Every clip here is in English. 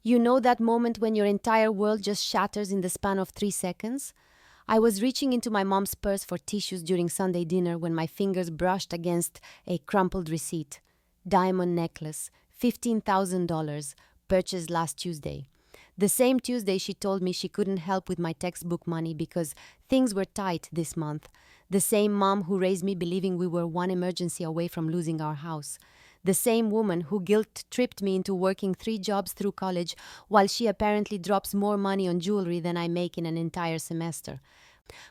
You know that moment when your entire world just shatters in the span of 3 seconds? I was reaching into my mom's purse for tissues during Sunday dinner when my fingers brushed against a crumpled receipt. Diamond necklace, $15,000, purchased last Tuesday. The same Tuesday she told me she couldn't help with my textbook money because things were tight this month. The same mom who raised me believing we were one emergency away from losing our house. The same woman who guilt-tripped me into working 3 jobs through college while she apparently drops more money on jewelry than I make in an entire semester.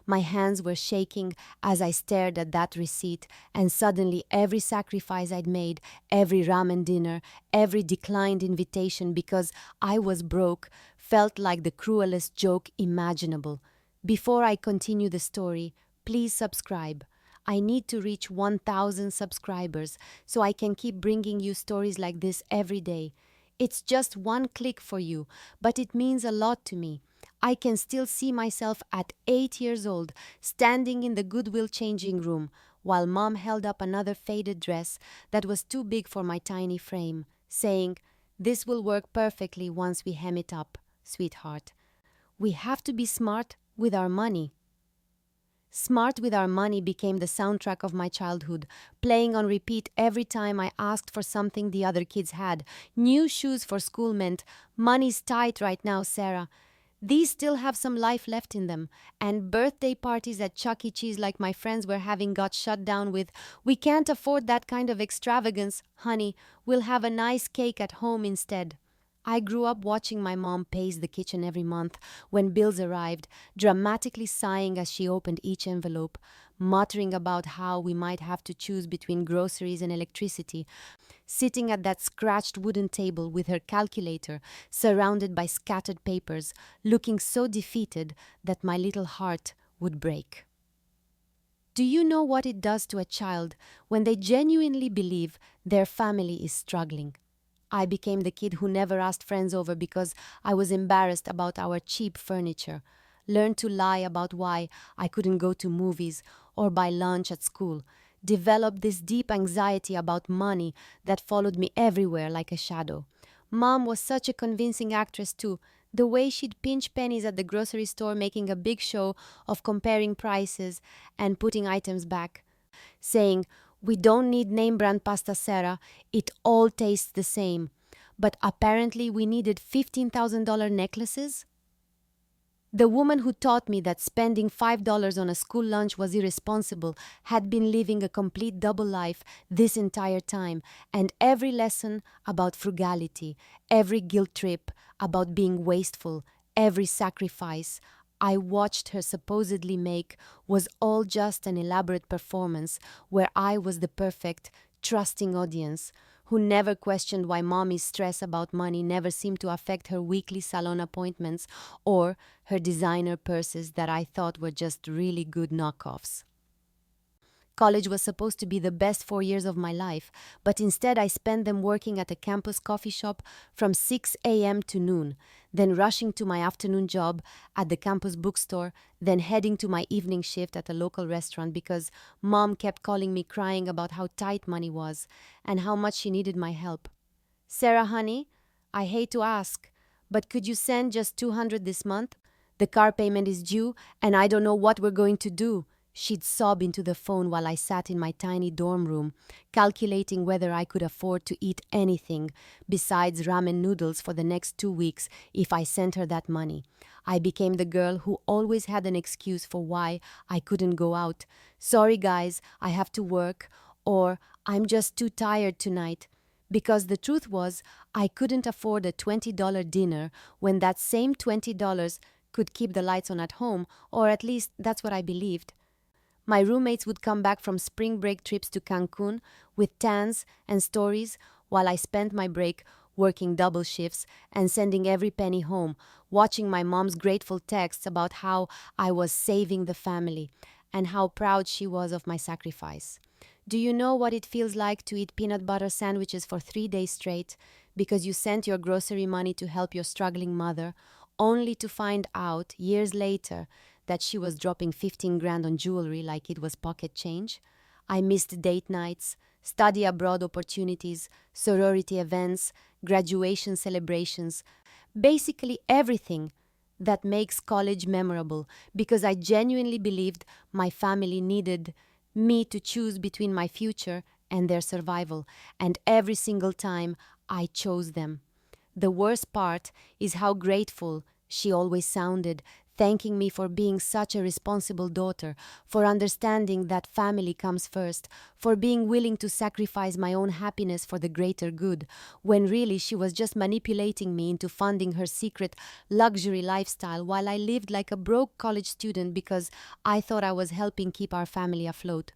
My hands were shaking as I stared at that receipt, and suddenly every sacrifice I'd made, every ramen dinner, every declined invitation because I was broke, felt like the cruelest joke imaginable. Before I continue the story, please subscribe. I need to reach 1,000 subscribers so I can keep bringing you stories like this every day. It's just one click for you, but it means a lot to me. I can still see myself at 8 years old, standing in the Goodwill changing room, while Mom held up another faded dress that was too big for my tiny frame, saying, "This will work perfectly once we hem it up, sweetheart. We have to be smart with our money." Smart with Our Money became the soundtrack of my childhood, playing on repeat every time I asked for something the other kids had. New shoes for school meant, "Money's tight right now, Sarah." These still have some life left in them, and birthday parties at Chuck E. Cheese like my friends were having got shut down with, "We can't afford that kind of extravagance, honey. We'll have a nice cake at home instead." I grew up watching my mom pace the kitchen every month when bills arrived, dramatically sighing as she opened each envelope, muttering about how we might have to choose between groceries and electricity, sitting at that scratched wooden table with her calculator surrounded by scattered papers, looking so defeated that my little heart would break. Do you know what it does to a child when they genuinely believe their family is struggling? I became the kid who never asked friends over because I was embarrassed about our cheap furniture, learned to lie about why I couldn't go to movies or buy lunch at school, developed this deep anxiety about money that followed me everywhere like a shadow. Mom was such a convincing actress too, the way she'd pinch pennies at the grocery store, making a big show of comparing prices and putting items back, saying, "We don't need name brand pasta, Sarah. It all tastes the same." But apparently we needed $15,000 necklaces? The woman who taught me that spending $5 on a school lunch was irresponsible had been living a complete double life this entire time, and every lesson about frugality, every guilt trip about being wasteful, every sacrifice I watched her supposedly make was all just an elaborate performance where I was the perfect, trusting audience who never questioned why mommy's stress about money never seemed to affect her weekly salon appointments or her designer purses that I thought were just really good knockoffs. College was supposed to be the best 4 years of my life, but instead I spent them working at a campus coffee shop from 6 a.m. to noon, then rushing to my afternoon job at the campus bookstore, then heading to my evening shift at a local restaurant because Mom kept calling me crying about how tight money was and how much she needed my help. "Sarah, honey, I hate to ask, but could you send just $200 this month? The car payment is due and I don't know what we're going to do." She'd sob into the phone while I sat in my tiny dorm room, calculating whether I could afford to eat anything besides ramen noodles for the next 2 weeks if I sent her that money. I became the girl who always had an excuse for why I couldn't go out. "Sorry guys, I have to work," or "I'm just too tired tonight." Because the truth was, I couldn't afford a $20 dinner when that same $20 could keep the lights on at home, or at least that's what I believed. My roommates would come back from spring break trips to Cancun with tans and stories while I spent my break working double shifts and sending every penny home, watching my mom's grateful texts about how I was saving the family and how proud she was of my sacrifice. Do you know what it feels like to eat peanut butter sandwiches for 3 days straight because you sent your grocery money to help your struggling mother, only to find out years later that she was dropping 15 grand on jewelry like it was pocket change? I missed date nights, study abroad opportunities, sorority events, graduation celebrations, Basically everything that makes college memorable, because I genuinely believed my family needed me to choose between my future and their survival, and every single time I chose them. The worst part is how grateful she always sounded, thanking me for being such a responsible daughter, for understanding that family comes first, for being willing to sacrifice my own happiness for the greater good, when really she was just manipulating me into funding her secret luxury lifestyle while I lived like a broke college student because I thought I was helping keep our family afloat.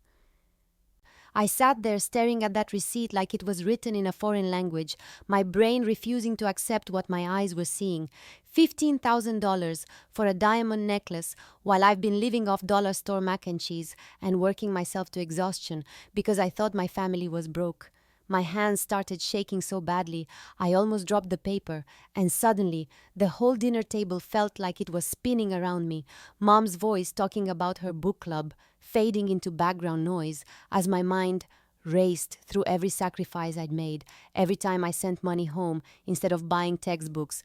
I sat there staring at that receipt like it was written in a foreign language, my brain refusing to accept what my eyes were seeing. $15,000 for a diamond necklace while I've been living off dollar store mac and cheese and working myself to exhaustion because I thought my family was broke. My hands started shaking so badly, I almost dropped the paper, and suddenly the whole dinner table felt like it was spinning around me, Mom's voice talking about her book club, fading into background noise as my mind raced through every sacrifice I'd made, every time I sent money home instead of buying textbooks,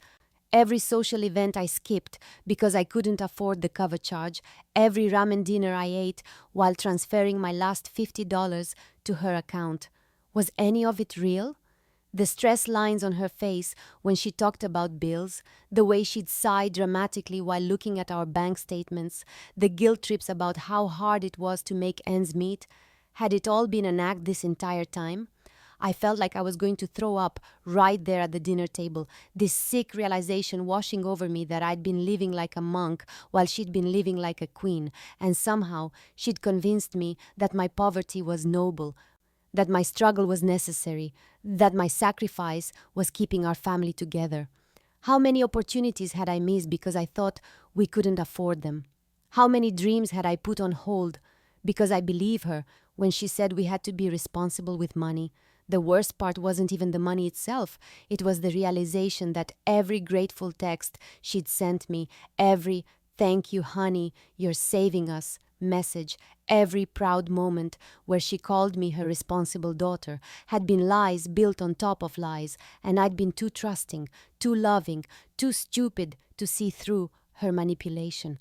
every social event I skipped because I couldn't afford the cover charge, every ramen dinner I ate while transferring my last $50 to her account. Was any of it real? The stress lines on her face when she talked about bills, the way she'd sigh dramatically while looking at our bank statements, the guilt trips about how hard it was to make ends meet. Had it all been an act this entire time? I felt like I was going to throw up right there at the dinner table, this sick realization washing over me that I'd been living like a monk while she'd been living like a queen, and somehow she'd convinced me that my poverty was noble, that my struggle was necessary, that my sacrifice was keeping our family together. How many opportunities had I missed because I thought we couldn't afford them? How many dreams had I put on hold because I believed her when she said we had to be responsible with money? The worst part wasn't even the money itself. It was the realization that every grateful text she'd sent me, every "thank you, honey, you're saving us" message, every proud moment where she called me her responsible daughter, had been lies built on top of lies, and I'd been too trusting, too loving, too stupid to see through her manipulation.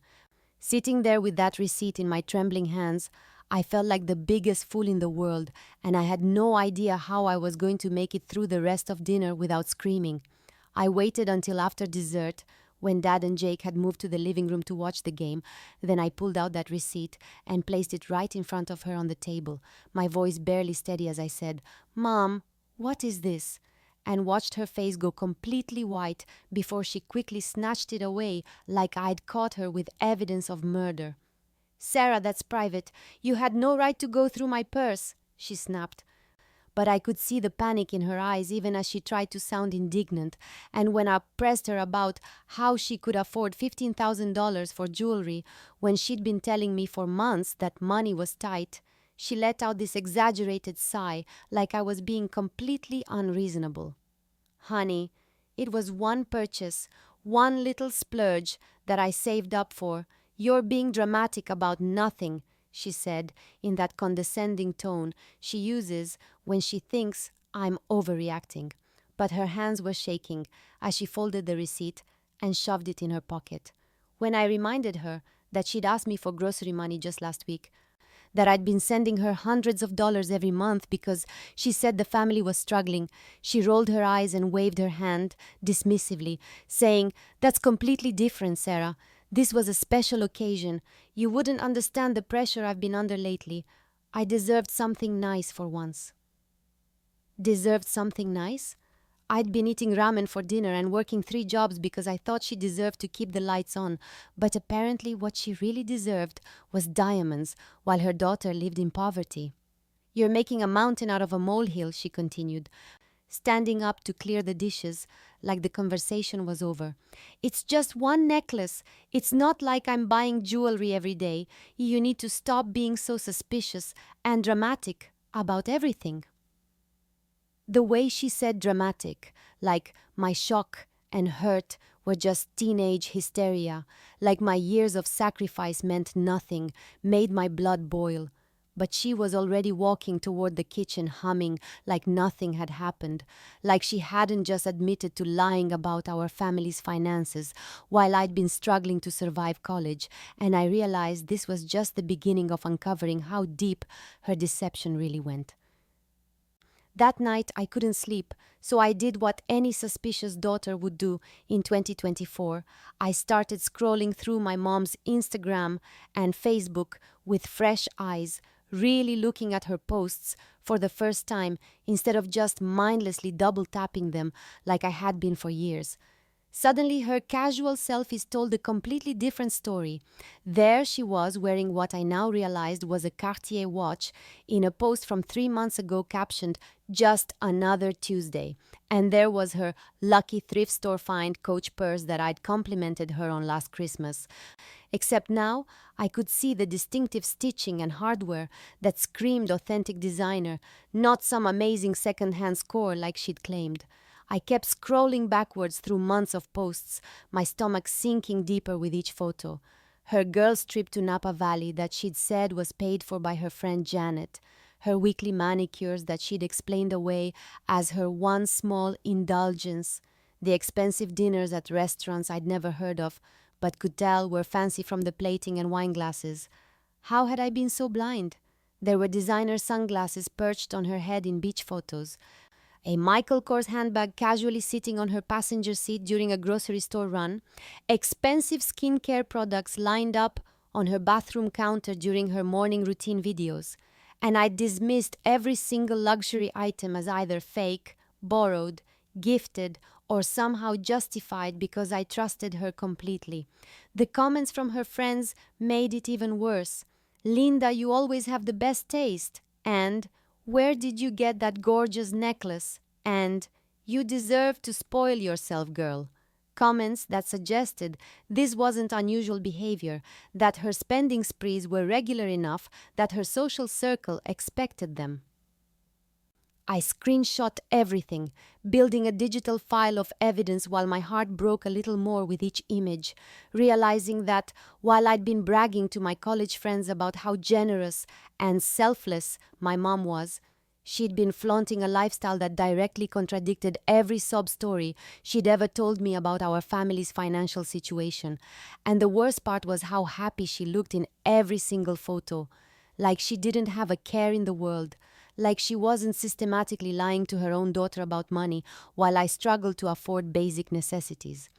Sitting there with that receipt in my trembling hands, I felt like the biggest fool in the world, and I had no idea how I was going to make it through the rest of dinner without screaming. I waited until after dessert, when Dad and Jake had moved to the living room to watch the game. Then I pulled out that receipt and placed it right in front of her on the table, my voice barely steady as I said, "Mom, what is this?" and watched her face go completely white before she quickly snatched it away like I'd caught her with evidence of murder. "Sarah, that's private. You had no right to go through my purse," she snapped. But I could see the panic in her eyes even as she tried to sound indignant, and when I pressed her about how she could afford $15,000 for jewelry when she'd been telling me for months that money was tight, she let out this exaggerated sigh like I was being completely unreasonable. "Honey, it was one purchase, one little splurge that I saved up for. You're being dramatic about nothing," she said in that condescending tone she uses when she thinks I'm overreacting. But her hands were shaking as she folded the receipt and shoved it in her pocket. When I reminded her that she'd asked me for grocery money just last week, that I'd been sending her hundreds of dollars every month because she said the family was struggling, she rolled her eyes and waved her hand dismissively, saying, "That's completely different, Sarah. This was a special occasion. You wouldn't understand the pressure I've been under lately. I deserved something nice for once." Deserved something nice? I'd been eating ramen for dinner and working 3 jobs because I thought she deserved to keep the lights on, but apparently what she really deserved was diamonds while her daughter lived in poverty. "You're making a mountain out of a molehill," she continued, standing up to clear the dishes like the conversation was over. "It's just one necklace. It's not like I'm buying jewelry every day. You need to stop being so suspicious and dramatic about everything." The way she said dramatic, like my shock and hurt were just teenage hysteria, like my years of sacrifice meant nothing, made my blood boil. But she was already walking toward the kitchen, humming like nothing had happened, like she hadn't just admitted to lying about our family's finances while I'd been struggling to survive college, and I realized this was just the beginning of uncovering how deep her deception really went. That night, I couldn't sleep, so I did what any suspicious daughter would do in 2024. I started scrolling through my mom's Instagram and Facebook with fresh eyes, really looking at her posts for the first time instead of just mindlessly double tapping them like I had been for years. Suddenly, her casual selfies told a completely different story. There she was wearing what I now realized was a Cartier watch in a post from 3 months ago captioned, "Just another Tuesday." And there was her lucky thrift store find Coach purse that I'd complimented her on last Christmas. Except now, I could see the distinctive stitching and hardware that screamed authentic designer, not some amazing second-hand score like she'd claimed. I kept scrolling backwards through months of posts, my stomach sinking deeper with each photo. Her girls' trip to Napa Valley that she'd said was paid for by her friend Janet. Her weekly manicures that she'd explained away as her one small indulgence. The expensive dinners at restaurants I'd never heard of, but could tell were fancy from the plating and wine glasses. How had I been so blind? There were designer sunglasses perched on her head in beach photos, a Michael Kors handbag casually sitting on her passenger seat during a grocery store run, expensive skincare products lined up on her bathroom counter during her morning routine videos. And I dismissed every single luxury item as either fake, borrowed, gifted, or somehow justified because I trusted her completely. The comments from her friends made it even worse. "Linda, you always have the best taste," and "Where did you get that gorgeous necklace?" and "You deserve to spoil yourself, girl." Comments that suggested this wasn't unusual behavior, that her spending sprees were regular enough that her social circle expected them. I screenshot everything, building a digital file of evidence while my heart broke a little more with each image, realizing that while I'd been bragging to my college friends about how generous and selfless my mom was, she'd been flaunting a lifestyle that directly contradicted every sob story she'd ever told me about our family's financial situation. And the worst part was how happy she looked in every single photo, like she didn't have a care in the world, like she wasn't systematically lying to her own daughter about money while I struggled to afford basic necessities.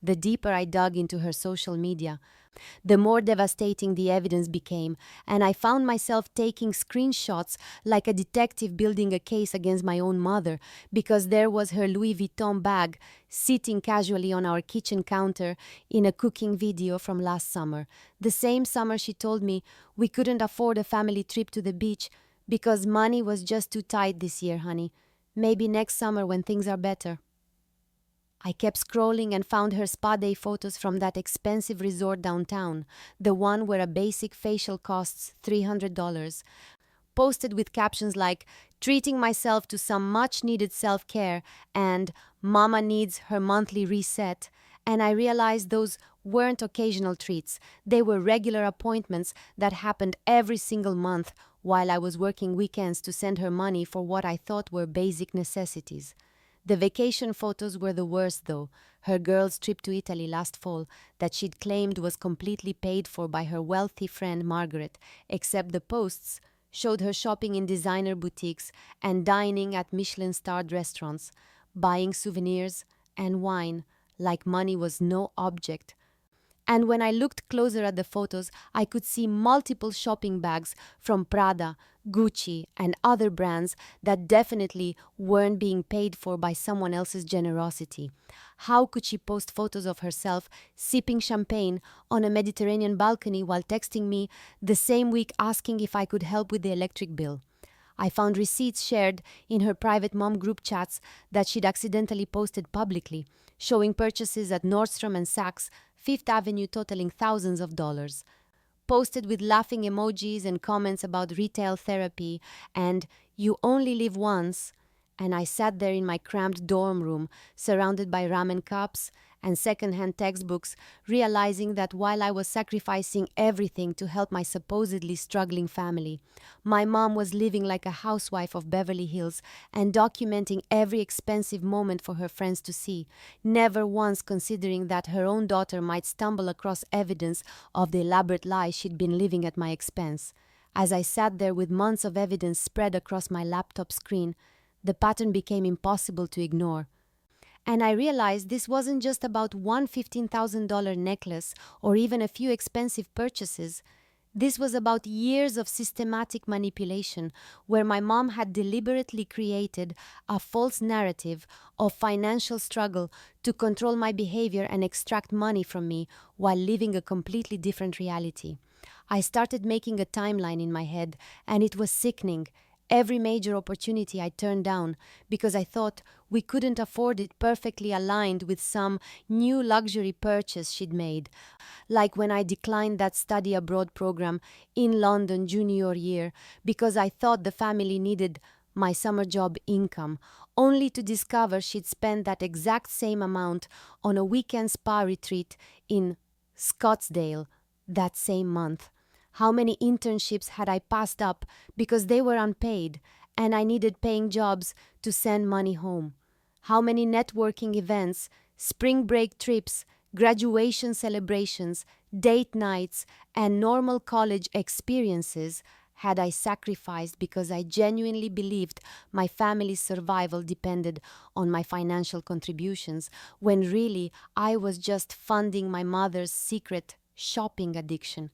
The deeper I dug into her social media, the more devastating the evidence became, and I found myself taking screenshots like a detective building a case against my own mother, because there was her Louis Vuitton bag sitting casually on our kitchen counter in a cooking video from last summer. The same summer she told me we couldn't afford a family trip to the beach because money was just too tight this year, honey. Maybe next summer when things are better. I kept scrolling and found her spa day photos from that expensive resort downtown, the one where a basic facial costs $300, posted with captions like "treating myself to some much-needed self-care" and "Mama needs her monthly reset." And I realized those weren't occasional treats. They were regular appointments that happened every single month while I was working weekends to send her money for what I thought were basic necessities. The vacation photos were the worst, though. Her girls' trip to Italy last fall that she'd claimed was completely paid for by her wealthy friend Margaret, except the posts showed her shopping in designer boutiques and dining at Michelin-starred restaurants, buying souvenirs and wine like money was no object. And when I looked closer at the photos, I could see multiple shopping bags from Prada, Gucci, and other brands that definitely weren't being paid for by someone else's generosity. How could she post photos of herself sipping champagne on a Mediterranean balcony while texting me the same week asking if I could help with the electric bill? I found receipts shared in her private mom group chats that she'd accidentally posted publicly, showing purchases at Nordstrom and Saks, Fifth Avenue totaling thousands of dollars, posted with laughing emojis and comments about retail therapy and "you only live once." And I sat there in my cramped dorm room, surrounded by ramen cups and secondhand textbooks, realizing that while I was sacrificing everything to help my supposedly struggling family, my mom was living like a housewife of Beverly Hills and documenting every expensive moment for her friends to see, never once considering that her own daughter might stumble across evidence of the elaborate lie she'd been living at my expense. As I sat there with months of evidence spread across my laptop screen, the pattern became impossible to ignore. And I realized this wasn't just about one $15,000 necklace or even a few expensive purchases. This was about years of systematic manipulation where my mom had deliberately created a false narrative of financial struggle to control my behavior and extract money from me while living a completely different reality. I started making a timeline in my head, and it was sickening. Every major opportunity I turned down because I thought we couldn't afford it perfectly aligned with some new luxury purchase she'd made. Like when I declined that study abroad program in London junior year because I thought the family needed my summer job income, only to discover she'd spent that exact same amount on a weekend spa retreat in Scottsdale that same month. How many internships had I passed up because they were unpaid and I needed paying jobs to send money home? How many networking events, spring break trips, graduation celebrations, date nights, and normal college experiences had I sacrificed because I genuinely believed my family's survival depended on my financial contributions, when really I was just funding my mother's secret shopping addiction?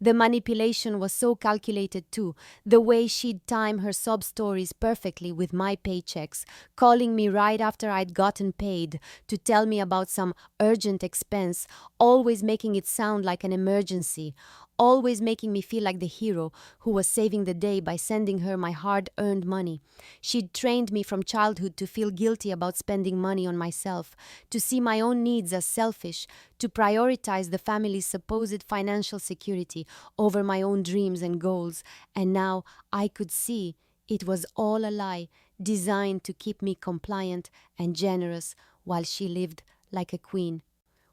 The manipulation was so calculated too, the way she'd time her sob stories perfectly with my paychecks, calling me right after I'd gotten paid to tell me about some urgent expense, always making it sound like an emergency, always making me feel like the hero who was saving the day by sending her my hard-earned money. She'd trained me from childhood to feel guilty about spending money on myself, to see my own needs as selfish, to prioritize the family's supposed financial security over my own dreams and goals, and now I could see it was all a lie, designed to keep me compliant and generous while she lived like a queen.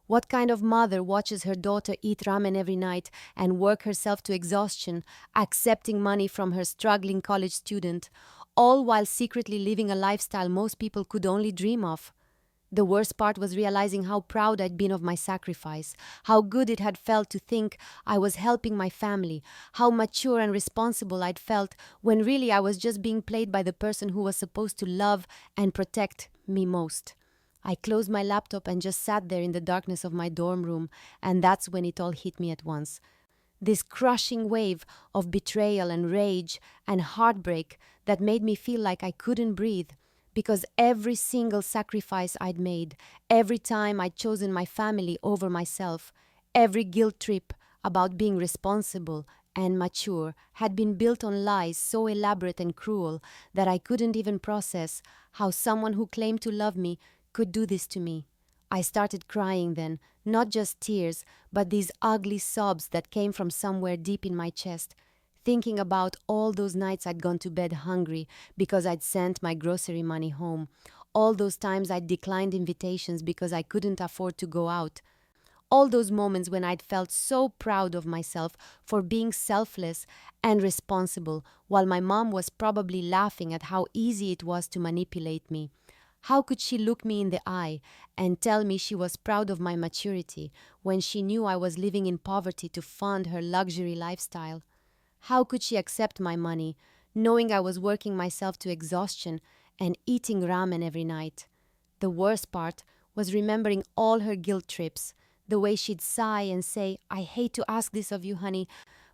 What kind of mother watches her daughter eat ramen every night and work herself to exhaustion, accepting money from her struggling college student, all while secretly living a lifestyle most people could only dream of? The worst part was realizing how proud I'd been of my sacrifice, how good it had felt to think I was helping my family, how mature and responsible I'd felt when really I was just being played by the person who was supposed to love and protect me most. I closed my laptop and just sat there in the darkness of my dorm room, and that's when it all hit me at once. This crushing wave of betrayal and rage and heartbreak that made me feel like I couldn't breathe, because every single sacrifice I'd made, every time I'd chosen my family over myself, every guilt trip about being responsible and mature had been built on lies so elaborate and cruel that I couldn't even process how someone who claimed to love me could do this to me. I started crying then, not just tears, but these ugly sobs that came from somewhere deep in my chest, thinking about all those nights I'd gone to bed hungry because I'd sent my grocery money home, all those times I'd declined invitations because I couldn't afford to go out, all those moments when I'd felt so proud of myself for being selfless and responsible, while my mom was probably laughing at how easy it was to manipulate me. How could she look me in the eye and tell me she was proud of my maturity when she knew I was living in poverty to fund her luxury lifestyle? How could she accept my money, knowing I was working myself to exhaustion and eating ramen every night? The worst part was remembering all her guilt trips, the way she'd sigh and say, "I hate to ask this of you, honey,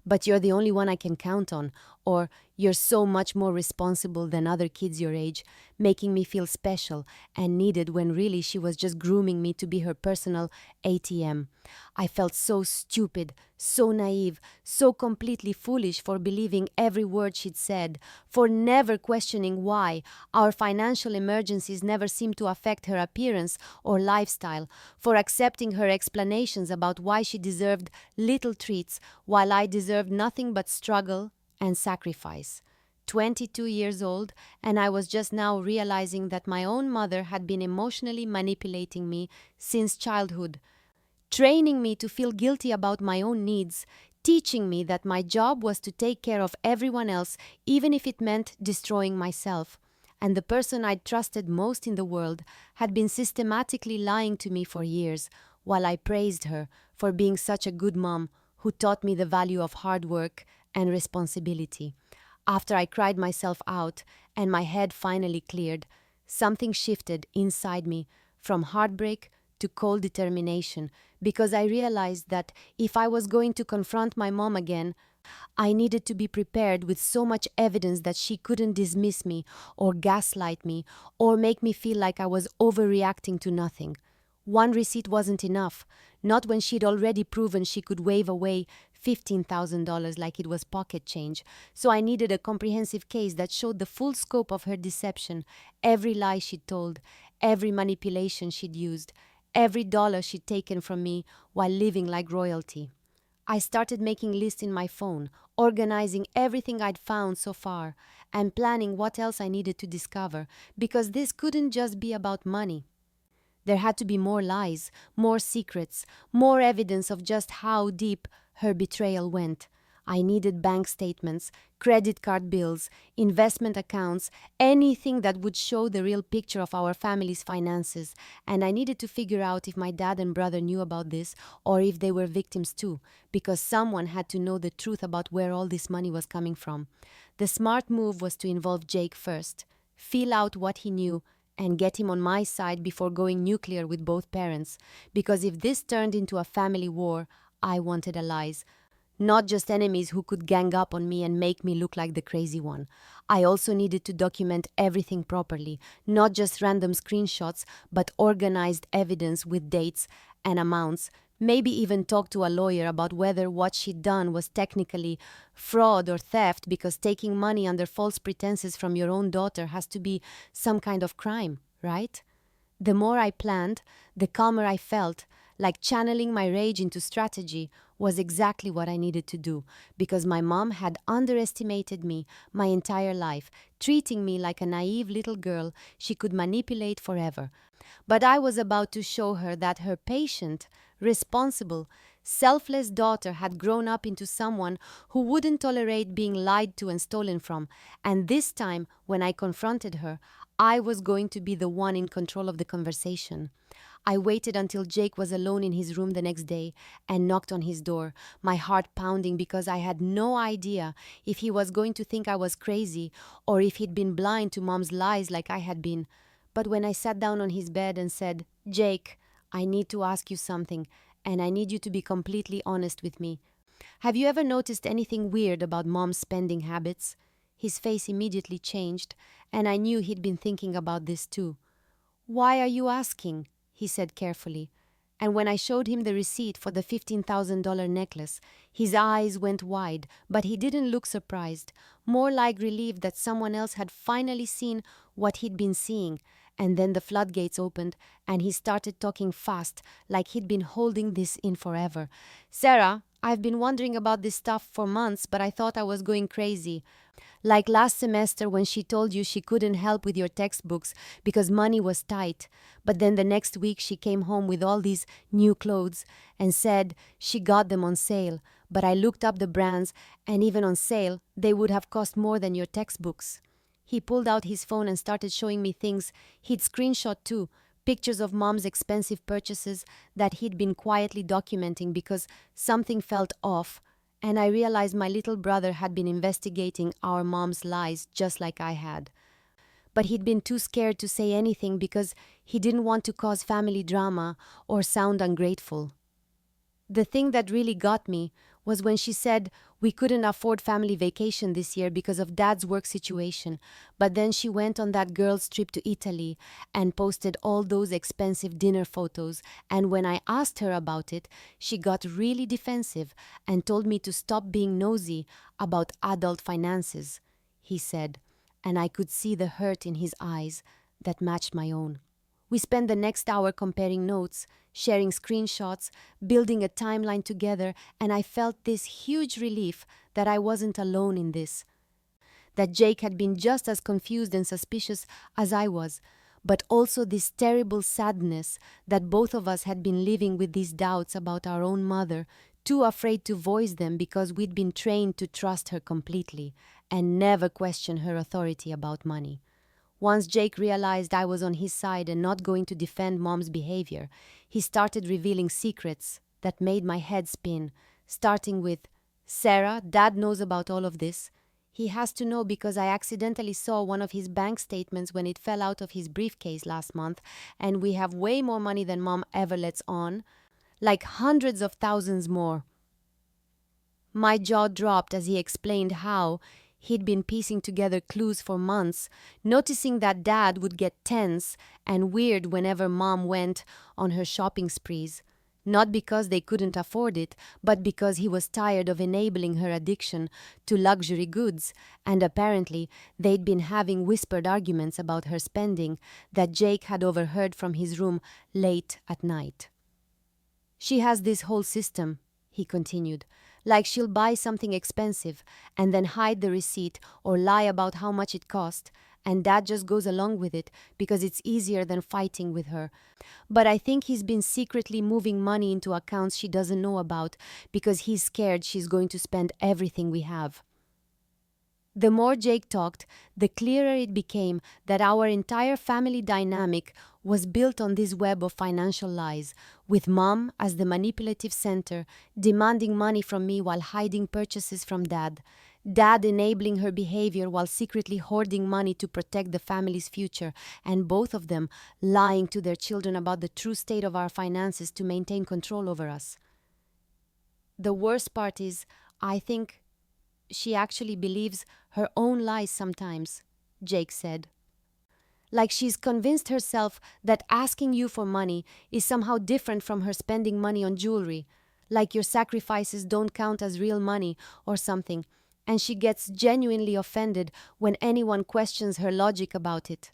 but you're the only one I can count on," or "You're so much more responsible than other kids your age," making me feel special and needed when really she was just grooming me to be her personal ATM. I felt so stupid, so naive, so completely foolish for believing every word she'd said, for never questioning why our financial emergencies never seemed to affect her appearance or lifestyle, for accepting her explanations about why she deserved little treats while I deserved nothing but struggle and sacrifice. 22 years old, and I was just now realizing that my own mother had been emotionally manipulating me since childhood, training me to feel guilty about my own needs, teaching me that my job was to take care of everyone else, even if it meant destroying myself. And the person I'd trusted most in the world had been systematically lying to me for years, while I praised her for being such a good mom who taught me the value of hard work and responsibility. After I cried myself out and my head finally cleared, something shifted inside me from heartbreak to cold determination, because I realized that if I was going to confront my mom again, I needed to be prepared with so much evidence that she couldn't dismiss me or gaslight me or make me feel like I was overreacting to nothing. One receipt wasn't enough, not when she'd already proven she could wave away $15,000 like it was pocket change. So I needed a comprehensive case that showed the full scope of her deception, every lie she'd told, every manipulation she'd used, every dollar she'd taken from me while living like royalty. I started making lists in my phone, organizing everything I'd found so far, and planning what else I needed to discover, because this couldn't just be about money. There had to be more lies, more secrets, more evidence of just how deep her betrayal went. I needed bank statements, credit card bills, investment accounts, anything that would show the real picture of our family's finances, and I needed to figure out if my dad and brother knew about this or if they were victims too, because someone had to know the truth about where all this money was coming from. The smart move was to involve Jake first, feel out what he knew, and get him on my side before going nuclear with both parents, because if this turned into a family war, I wanted allies. Not just enemies who could gang up on me and make me look like the crazy one. I also needed to document everything properly, not just random screenshots, but organized evidence with dates and amounts. Maybe even talk to a lawyer about whether what she'd done was technically fraud or theft, because taking money under false pretenses from your own daughter has to be some kind of crime, right? The more I planned, the calmer I felt, like channeling my rage into strategy was exactly what I needed to do, because my mom had underestimated me my entire life, treating me like a naive little girl she could manipulate forever. But I was about to show her that her patient, responsible, selfless daughter had grown up into someone who wouldn't tolerate being lied to and stolen from, and this time, when I confronted her, I was going to be the one in control of the conversation. I waited until Jake was alone in his room the next day and knocked on his door, my heart pounding because I had no idea if he was going to think I was crazy or if he'd been blind to Mom's lies like I had been. But when I sat down on his bed and said, "Jake, I need to ask you something, and I need you to be completely honest with me. Have you ever noticed anything weird about Mom's spending habits?" His face immediately changed, and I knew he'd been thinking about this too. "Why are you asking?" he said carefully. And when I showed him the receipt for the $15,000 necklace, his eyes went wide, but he didn't look surprised, more like relieved that someone else had finally seen what he'd been seeing. And then the floodgates opened, and he started talking fast, like he'd been holding this in forever. "Sarah, I've been wondering about this stuff for months, but I thought I was going crazy. Like last semester when she told you she couldn't help with your textbooks because money was tight. But then the next week she came home with all these new clothes and said she got them on sale. But I looked up the brands, and even on sale, they would have cost more than your textbooks." He pulled out his phone and started showing me things he'd screenshot too, pictures of Mom's expensive purchases that he'd been quietly documenting because something felt off. And I realized my little brother had been investigating our mom's lies just like I had. But he'd been too scared to say anything because he didn't want to cause family drama or sound ungrateful. The thing that really got me was when she said we couldn't afford family vacation this year because of Dad's work situation, but then she went on that girls' trip to Italy and posted all those expensive dinner photos, and when I asked her about it, she got really defensive and told me to stop being nosy about adult finances, he said, and I could see the hurt in his eyes that matched my own. We spent the next hour comparing notes, sharing screenshots, building a timeline together, and I felt this huge relief that I wasn't alone in this. that Jake had been just as confused and suspicious as I was, but also this terrible sadness that both of us had been living with these doubts about our own mother, too afraid to voice them because we'd been trained to trust her completely and never question her authority about money. Once Jake realized I was on his side and not going to defend Mom's behavior, he started revealing secrets that made my head spin, starting with, "Sarah, Dad knows about all of this. He has to know because I accidentally saw one of his bank statements when it fell out of his briefcase last month, and we have way more money than Mom ever lets on, like hundreds of thousands more." My jaw dropped as he explained how he'd been piecing together clues for months, noticing that Dad would get tense and weird whenever Mom went on her shopping sprees. Not because they couldn't afford it, but because he was tired of enabling her addiction to luxury goods, and apparently they'd been having whispered arguments about her spending that Jake had overheard from his room late at night. "She has this whole system," he continued, "like she'll buy something expensive and then hide the receipt or lie about how much it cost, and Dad just goes along with it because it's easier than fighting with her. But I think he's been secretly moving money into accounts she doesn't know about because he's scared she's going to spend everything we have." The more Jake talked, the clearer it became that our entire family dynamic was built on this web of financial lies, with Mom as the manipulative center, demanding money from me while hiding purchases from Dad, Dad enabling her behavior while secretly hoarding money to protect the family's future, and both of them lying to their children about the true state of our finances to maintain control over us. The worst part is, I think she actually believes her own lies sometimes, Jake said. Like she's convinced herself that asking you for money is somehow different from her spending money on jewelry, like your sacrifices don't count as real money or something, and she gets genuinely offended when anyone questions her logic about it.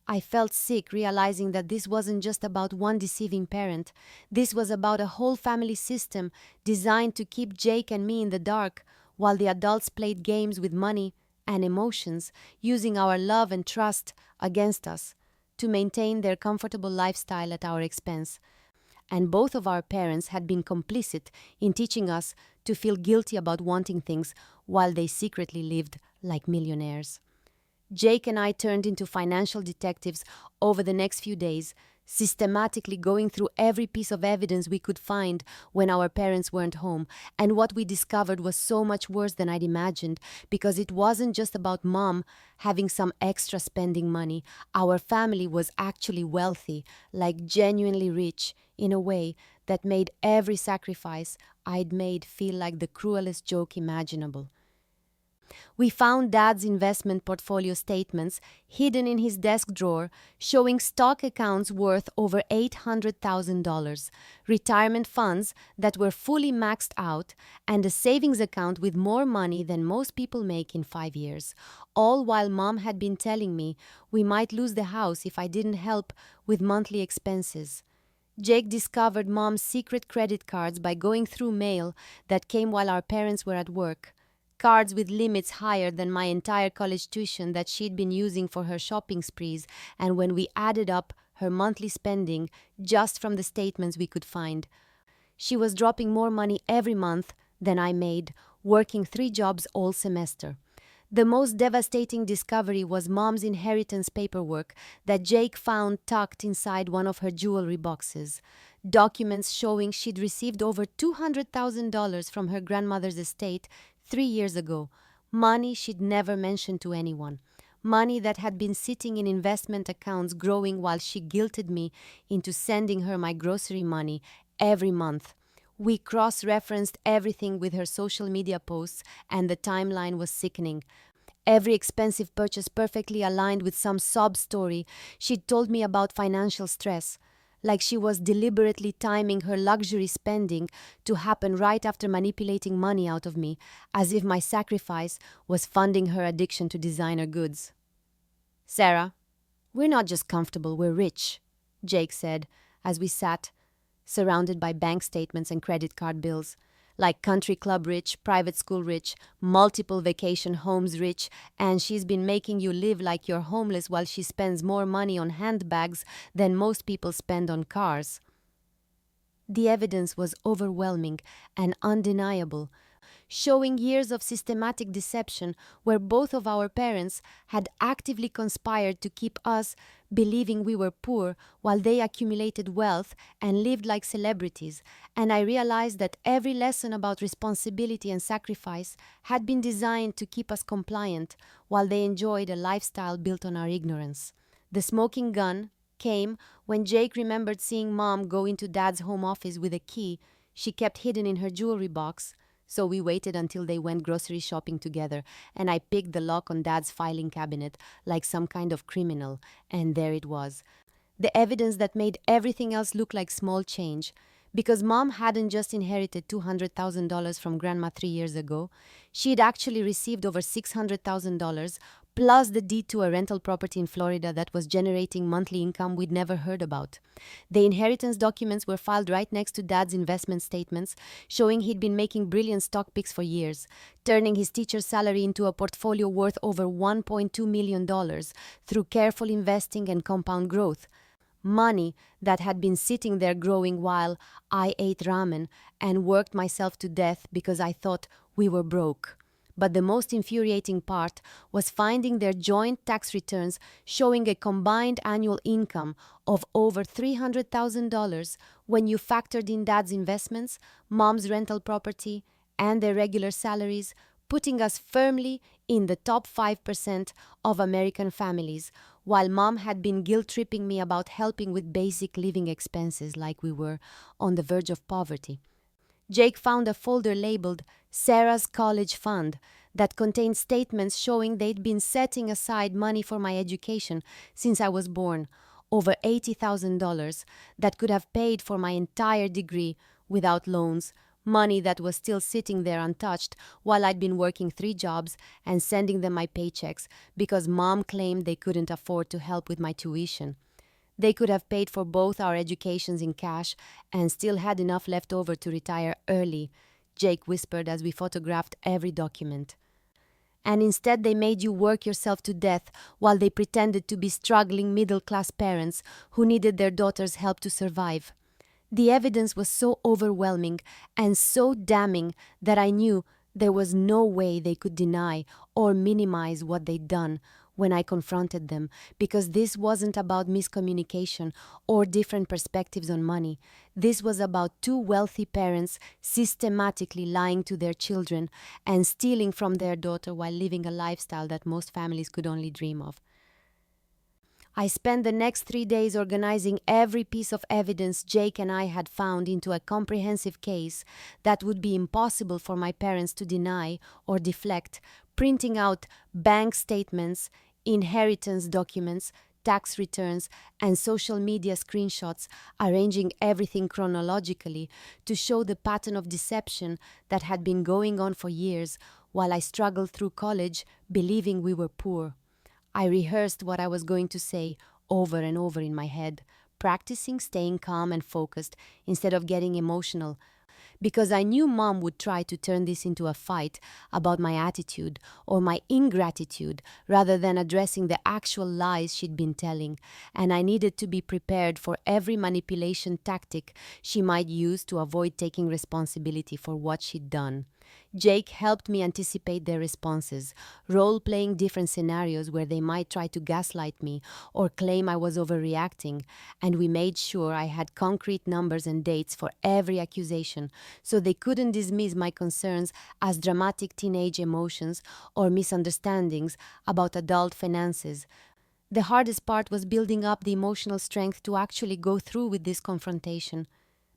I felt sick realizing that this wasn't just about one deceiving parent. This was about a whole family system designed to keep Jake and me in the dark, while the adults played games with money and emotions, using our love and trust against us to maintain their comfortable lifestyle at our expense. And both of our parents had been complicit in teaching us to feel guilty about wanting things while they secretly lived like millionaires. Jake and I turned into financial detectives over the next few days, systematically going through every piece of evidence we could find when our parents weren't home, and what we discovered was so much worse than I'd imagined, because it wasn't just about Mom having some extra spending money. Our family was actually wealthy, like genuinely rich, in a way that made every sacrifice I'd made feel like the cruelest joke imaginable. We found Dad's investment portfolio statements hidden in his desk drawer, showing stock accounts worth over $800,000, retirement funds that were fully maxed out, and a savings account with more money than most people make in 5 years, all while Mom had been telling me we might lose the house if I didn't help with monthly expenses. Jake discovered Mom's secret credit cards by going through mail that came while our parents were at work. Cards with limits higher than my entire college tuition that she'd been using for her shopping sprees, and when we added up her monthly spending just from the statements we could find, she was dropping more money every month than I made, working 3 jobs all semester. The most devastating discovery was Mom's inheritance paperwork that Jake found tucked inside one of her jewelry boxes. Documents showing she'd received over $200,000 from her grandmother's estate 3 years ago, money she'd never mentioned to anyone, money that had been sitting in investment accounts growing while she guilted me into sending her my grocery money every month. We cross-referenced everything with her social media posts, and the timeline was sickening. Every expensive purchase perfectly aligned with some sob story she'd told me about financial stress, like she was deliberately timing her luxury spending to happen right after manipulating money out of me, as if my sacrifice was funding her addiction to designer goods. "Sarah, we're not just comfortable, we're rich," Jake said, as we sat, surrounded by bank statements and credit card bills. like country club rich, private school rich, multiple vacation homes rich, and she's been making you live like you're homeless while she spends more money on handbags than most people spend on cars. The evidence was overwhelming and undeniable, showing years of systematic deception where both of our parents had actively conspired to keep us believing we were poor while they accumulated wealth and lived like celebrities. And I realized that every lesson about responsibility and sacrifice had been designed to keep us compliant while they enjoyed a lifestyle built on our ignorance. The smoking gun came when Jake remembered seeing Mom go into Dad's home office with a key she kept hidden in her jewelry box. So we waited until they went grocery shopping together, and I picked the lock on Dad's filing cabinet like some kind of criminal, and there it was. The evidence that made everything else look like small change. Because Mom hadn't just inherited $200,000 from Grandma 3 years ago, she'd actually received over $600,000 plus the deed to a rental property in Florida that was generating monthly income we'd never heard about. The inheritance documents were filed right next to Dad's investment statements, showing he'd been making brilliant stock picks for years, turning his teacher's salary into a portfolio worth over $1.2 million through careful investing and compound growth. Money that had been sitting there growing while I ate ramen and worked myself to death because I thought we were broke. But the most infuriating part was finding their joint tax returns showing a combined annual income of over $300,000 when you factored in Dad's investments, Mom's rental property, and their regular salaries, putting us firmly in the top 5% of American families, while Mom had been guilt-tripping me about helping with basic living expenses like we were on the verge of poverty. Jake found a folder labeled Sarah's College Fund that contained statements showing they'd been setting aside money for my education since I was born, over $80,000 that could have paid for my entire degree without loans, money that was still sitting there untouched while I'd been working 3 jobs and sending them my paychecks because Mom claimed they couldn't afford to help with my tuition. They could have paid for both our educations in cash and still had enough left over to retire early, Jake whispered as we photographed every document. And instead they made you work yourself to death while they pretended to be struggling middle-class parents who needed their daughter's help to survive. The evidence was so overwhelming and so damning that I knew there was no way they could deny or minimize what they'd done when I confronted them, because this wasn't about miscommunication or different perspectives on money. This was about 2 wealthy parents systematically lying to their children and stealing from their daughter while living a lifestyle that most families could only dream of. I spent the next 3 days organizing every piece of evidence Jake and I had found into a comprehensive case that would be impossible for my parents to deny or deflect, printing out bank statements, inheritance documents, tax returns, and social media screenshots, arranging everything chronologically to show the pattern of deception that had been going on for years while I struggled through college believing we were poor. I rehearsed what I was going to say over and over in my head, practicing staying calm and focused instead of getting emotional, because I knew Mom would try to turn this into a fight about my attitude or my ingratitude rather than addressing the actual lies she'd been telling, and I needed to be prepared for every manipulation tactic she might use to avoid taking responsibility for what she'd done. Jake helped me anticipate their responses, role-playing different scenarios where they might try to gaslight me or claim I was overreacting, and we made sure I had concrete numbers and dates for every accusation so they couldn't dismiss my concerns as dramatic teenage emotions or misunderstandings about adult finances. The hardest part was building up the emotional strength to actually go through with this confrontation,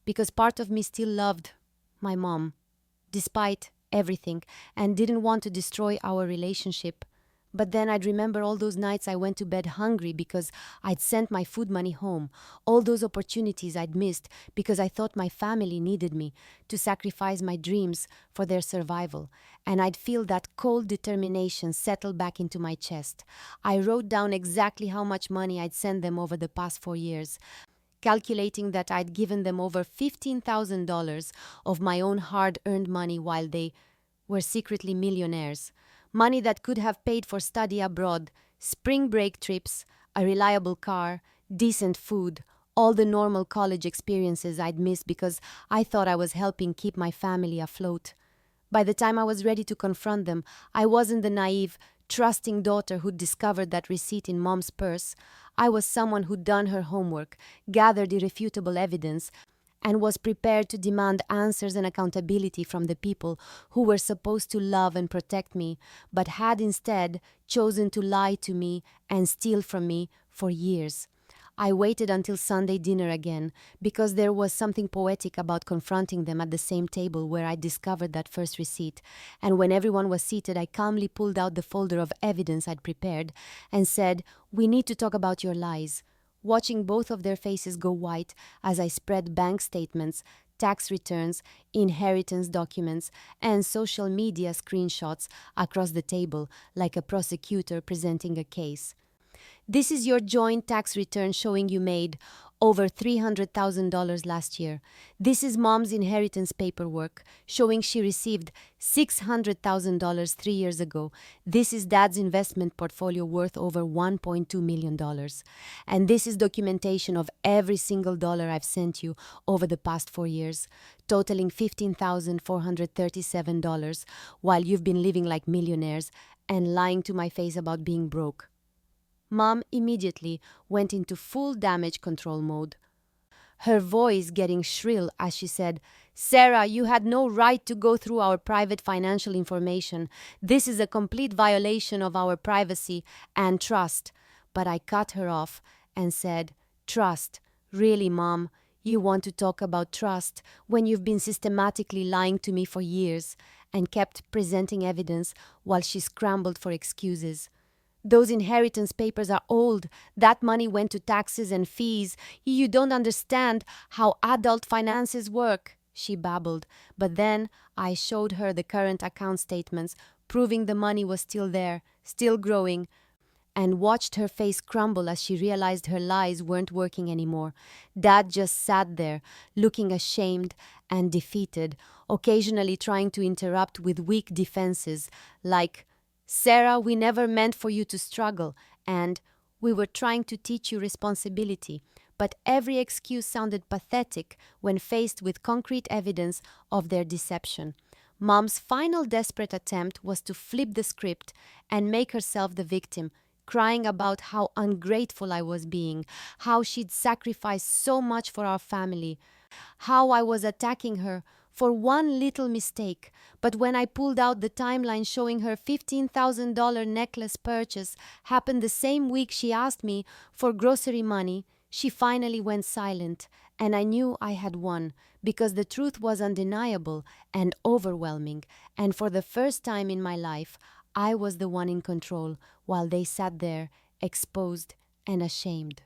because part of me still loved my mom, despite everything, and didn't want to destroy our relationship. But then I'd remember all those nights I went to bed hungry because I'd sent my food money home, all those opportunities I'd missed because I thought my family needed me to sacrifice my dreams for their survival, and I'd feel that cold determination settle back into my chest. I wrote down exactly how much money I'd sent them over the past 4 years, calculating that I'd given them over $15,000 of my own hard-earned money while they were secretly millionaires. Money that could have paid for study abroad, spring break trips, a reliable car, decent food, all the normal college experiences I'd missed because I thought I was helping keep my family afloat. By the time I was ready to confront them, I wasn't the naive, trusting daughter who'd discovered that receipt in mom's purse. I was someone who'd done her homework, gathered irrefutable evidence, and was prepared to demand answers and accountability from the people who were supposed to love and protect me, but had instead chosen to lie to me and steal from me for years. I waited until Sunday dinner again, because there was something poetic about confronting them at the same table where I discovered that first receipt, and when everyone was seated, I calmly pulled out the folder of evidence I'd prepared and said, "We need to talk about your lies." Watching both of their faces go white as I spread bank statements, tax returns, inheritance documents, and social media screenshots across the table like a prosecutor presenting a case. "This is your joint tax return showing you made over $300,000 last year. This is mom's inheritance paperwork showing she received $600,000 3 years ago. This is dad's investment portfolio worth over $1.2 million. And this is documentation of every single dollar I've sent you over the past 4 years, totaling $15,437, while you've been living like millionaires and lying to my face about being broke." Mom immediately went into full damage control mode, her voice getting shrill as she said, "Sarah, you had no right to go through our private financial information. This is a complete violation of our privacy and trust." But I cut her off and said, "Trust? Really, Mom? You want to talk about trust when you've been systematically lying to me for years?" and kept presenting evidence while she scrambled for excuses. "Those inheritance papers are old. That money went to taxes and fees. You don't understand how adult finances work," she babbled. But then I showed her the current account statements, proving the money was still there, still growing, and watched her face crumble as she realized her lies weren't working anymore. Dad just sat there, looking ashamed and defeated, occasionally trying to interrupt with weak defenses like, "Sarah, we never meant for you to struggle," and "We were trying to teach you responsibility." But every excuse sounded pathetic when faced with concrete evidence of their deception. Mom's final desperate attempt was to flip the script and make herself the victim, crying about how ungrateful I was being, how she'd sacrificed so much for our family, how I was attacking her for one little mistake. But when I pulled out the timeline showing her $15,000 necklace purchase happened the same week she asked me for grocery money, she finally went silent, and I knew I had won, because the truth was undeniable and overwhelming, and for the first time in my life, I was the one in control, while they sat there, exposed and ashamed.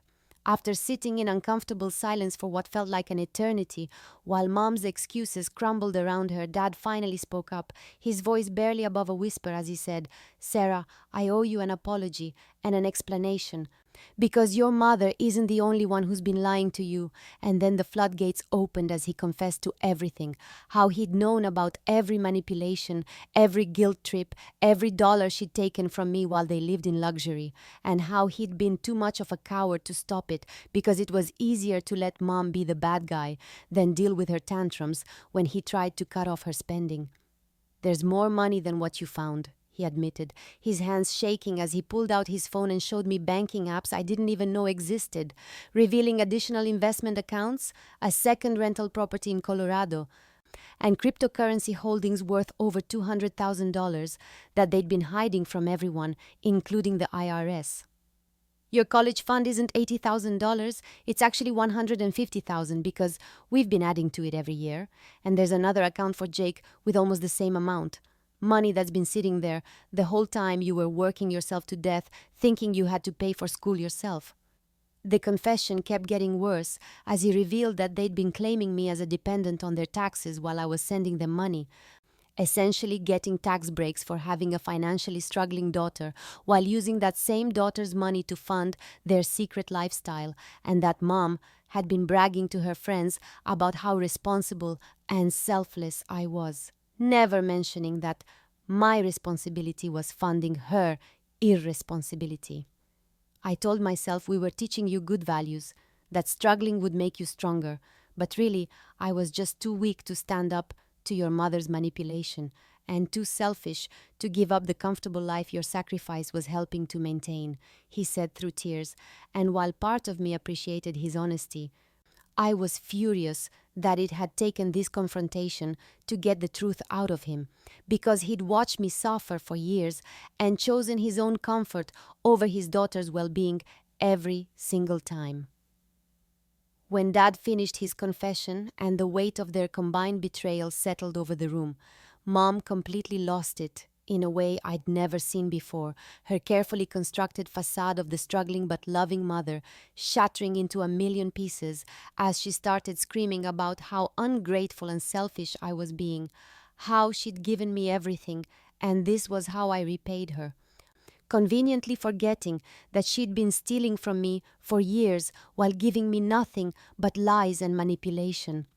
After sitting in uncomfortable silence for what felt like an eternity, while Mom's excuses crumbled around her, Dad finally spoke up, his voice barely above a whisper as he said, "Sarah, I owe you an apology and an explanation, because your mother isn't the only one who's been lying to you." And then the floodgates opened as he confessed to everything, how he'd known about every manipulation, every guilt trip, every dollar she'd taken from me while they lived in luxury, and how he'd been too much of a coward to stop it because it was easier to let Mom be the bad guy than deal with her tantrums when he tried to cut off her spending. "There's more money than what you found," he admitted, his hands shaking as he pulled out his phone and showed me banking apps I didn't even know existed, revealing additional investment accounts, a second rental property in Colorado, and cryptocurrency holdings worth over $200,000 that they'd been hiding from everyone, including the IRS. "Your college fund isn't $80,000, it's actually $150,000 because we've been adding to it every year, and there's another account for Jake with almost the same amount. Money that's been sitting there the whole time you were working yourself to death, thinking you had to pay for school yourself." The confession kept getting worse as he revealed that they'd been claiming me as a dependent on their taxes while I was sending them money, essentially getting tax breaks for having a financially struggling daughter while using that same daughter's money to fund their secret lifestyle, and that Mom had been bragging to her friends about how responsible and selfless I was, never mentioning that my responsibility was funding her irresponsibility. I told myself we were teaching you good values, that struggling would make you stronger, but really I was just too weak to stand up to your mother's manipulation and too selfish to give up the comfortable life your sacrifice was helping to maintain, he said through tears, and while part of me appreciated his honesty, I was furious that it had taken this confrontation to get the truth out of him, because he'd watched me suffer for years and chosen his own comfort over his daughter's well-being every single time. When Dad finished his confession and the weight of their combined betrayal settled over the room, Mom completely lost it in a way I'd never seen before, her carefully constructed facade of the struggling but loving mother shattering into a million pieces as she started screaming about how ungrateful and selfish I was being, how she'd given me everything, and this was how I repaid her. Conveniently forgetting that she'd been stealing from me for years while giving me nothing but lies and manipulation.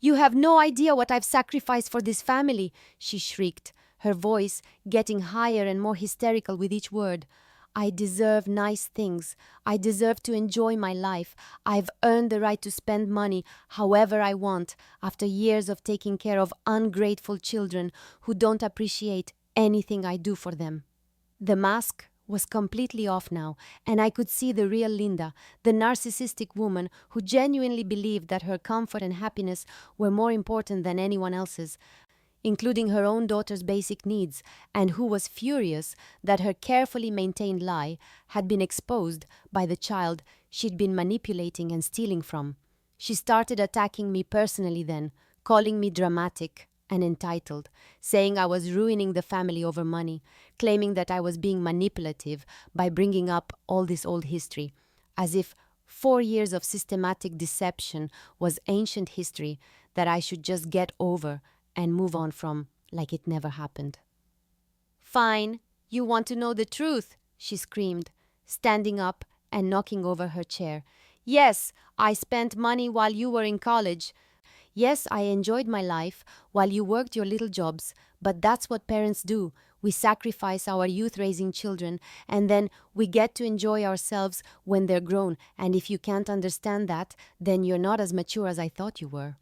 "You have no idea what I've sacrificed for this family," she shrieked, her voice getting higher and more hysterical with each word. "I deserve nice things. I deserve to enjoy my life. I've earned the right to spend money however I want after years of taking care of ungrateful children who don't appreciate anything I do for them." The mask was completely off now, and I could see the real Linda, the narcissistic woman who genuinely believed that her comfort and happiness were more important than anyone else's, including her own daughter's basic needs, and who was furious that her carefully maintained lie had been exposed by the child she'd been manipulating and stealing from. She started attacking me personally then, calling me dramatic and entitled, saying I was ruining the family over money, claiming that I was being manipulative by bringing up all this old history, as if 4 years of systematic deception was ancient history that I should just get over and move on from like it never happened. "Fine, you want to know the truth," she screamed, standing up and knocking over her chair. "Yes, I spent money while you were in college. Yes, I enjoyed my life while you worked your little jobs, but that's what parents do. We sacrifice our youth raising children, and then we get to enjoy ourselves when they're grown, and if you can't understand that, then you're not as mature as I thought you were."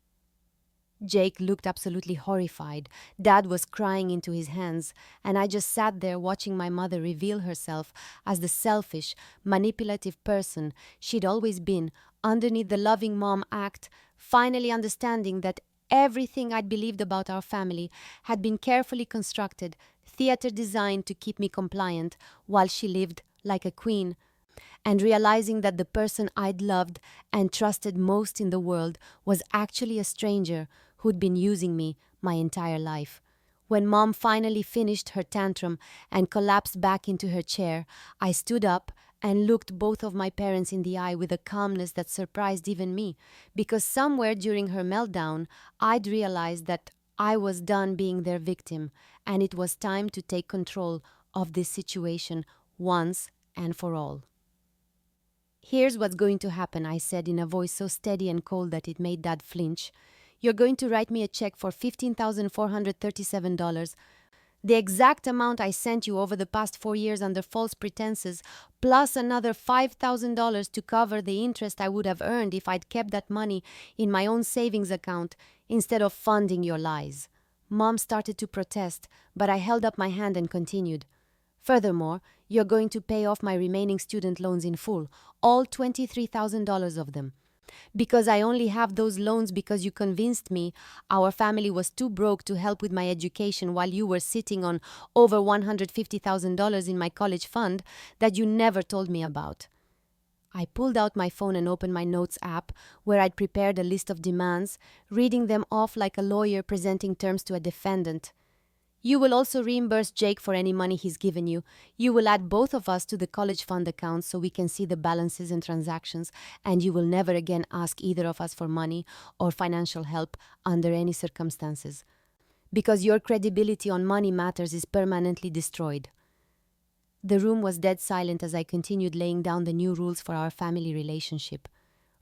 Jake looked absolutely horrified. Dad was crying into his hands, and I just sat there watching my mother reveal herself as the selfish, manipulative person she'd always been underneath the loving mom act, finally understanding that everything I'd believed about our family had been carefully constructed, theater designed to keep me compliant while she lived like a queen, and realizing that the person I'd loved and trusted most in the world was actually a stranger who'd been using me my entire life. When Mom finally finished her tantrum and collapsed back into her chair, I stood up and looked both of my parents in the eye with a calmness that surprised even me, because somewhere during her meltdown, I'd realized that I was done being their victim, and it was time to take control of this situation once and for all. "Here's what's going to happen," I said in a voice so steady and cold that it made Dad flinch. "You're going to write me a check for $15,437, the exact amount I sent you over the past 4 years under false pretenses, plus another $5,000 to cover the interest I would have earned if I'd kept that money in my own savings account instead of funding your lies." Mom started to protest, but I held up my hand and continued. "Furthermore, you're going to pay off my remaining student loans in full, all $23,000 of them. Because I only have those loans because you convinced me our family was too broke to help with my education while you were sitting on over $150,000 in my college fund that you never told me about." I pulled out my phone and opened my notes app where I'd prepared a list of demands, reading them off like a lawyer presenting terms to a defendant. "You will also reimburse Jake for any money he's given you. You will add both of us to the college fund account so we can see the balances and transactions, and you will never again ask either of us for money or financial help under any circumstances, because your credibility on money matters is permanently destroyed." The room was dead silent as I continued laying down the new rules for our family relationship.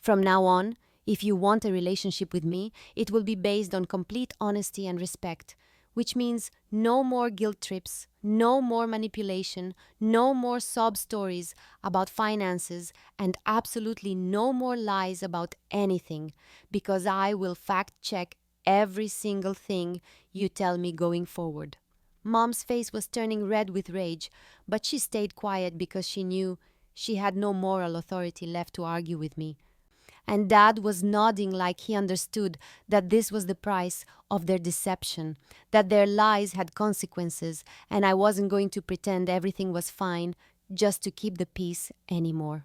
From now on, if you want a relationship with me, it will be based on complete honesty and respect, which means no more guilt trips, no more manipulation, no more sob stories about finances, and absolutely no more lies about anything, because I will fact check every single thing you tell me going forward. Mom's face was turning red with rage, but she stayed quiet because she knew she had no moral authority left to argue with me. And Dad was nodding like he understood that this was the price of their deception, that their lies had consequences, and I wasn't going to pretend everything was fine just to keep the peace anymore.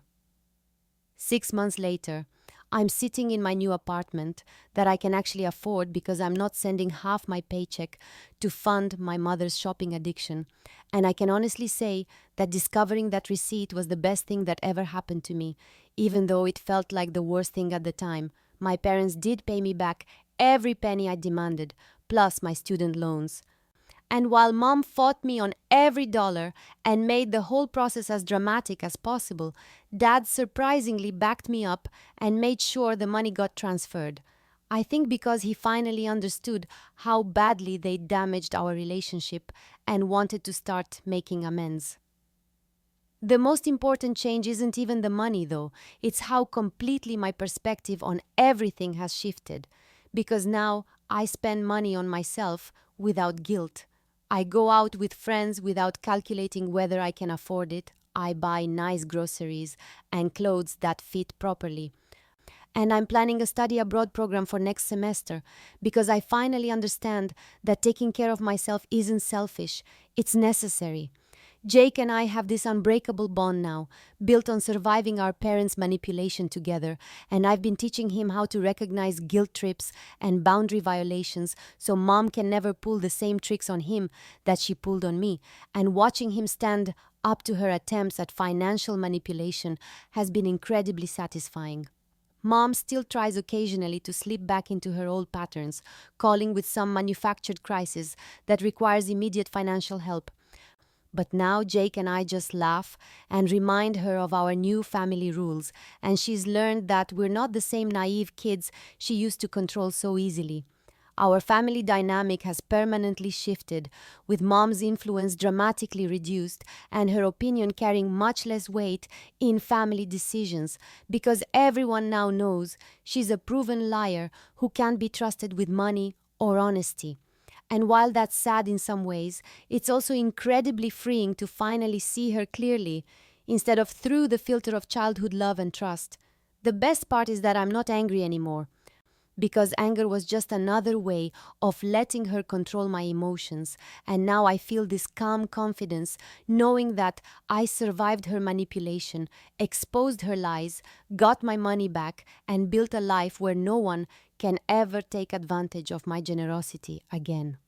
6 months later, I'm sitting in my new apartment that I can actually afford because I'm not sending half my paycheck to fund my mother's shopping addiction. And I can honestly say that discovering that receipt was the best thing that ever happened to me, even though it felt like the worst thing at the time. My parents did pay me back every penny I demanded, plus my student loans. And while Mom fought me on every dollar and made the whole process as dramatic as possible, Dad surprisingly backed me up and made sure the money got transferred. I think because he finally understood how badly they damaged our relationship and wanted to start making amends. The most important change isn't even the money, though. It's how completely my perspective on everything has shifted. Because now I spend money on myself without guilt. I go out with friends without calculating whether I can afford it. I buy nice groceries and clothes that fit properly. And I'm planning a study abroad program for next semester because I finally understand that taking care of myself isn't selfish, it's necessary. Jake and I have this unbreakable bond now, built on surviving our parents' manipulation together, and I've been teaching him how to recognize guilt trips and boundary violations so Mom can never pull the same tricks on him that she pulled on me, and watching him stand up to her attempts at financial manipulation has been incredibly satisfying. Mom still tries occasionally to slip back into her old patterns, calling with some manufactured crisis that requires immediate financial help. But now Jake and I just laugh and remind her of our new family rules, and she's learned that we're not the same naive kids she used to control so easily. Our family dynamic has permanently shifted, with Mom's influence dramatically reduced and her opinion carrying much less weight in family decisions, because everyone now knows she's a proven liar who can't be trusted with money or honesty. And while that's sad in some ways, it's also incredibly freeing to finally see her clearly, instead of through the filter of childhood love and trust. The best part is that I'm not angry anymore, because anger was just another way of letting her control my emotions, and now I feel this calm confidence, knowing that I survived her manipulation, exposed her lies, got my money back, and built a life where no one can ever take advantage of my generosity again.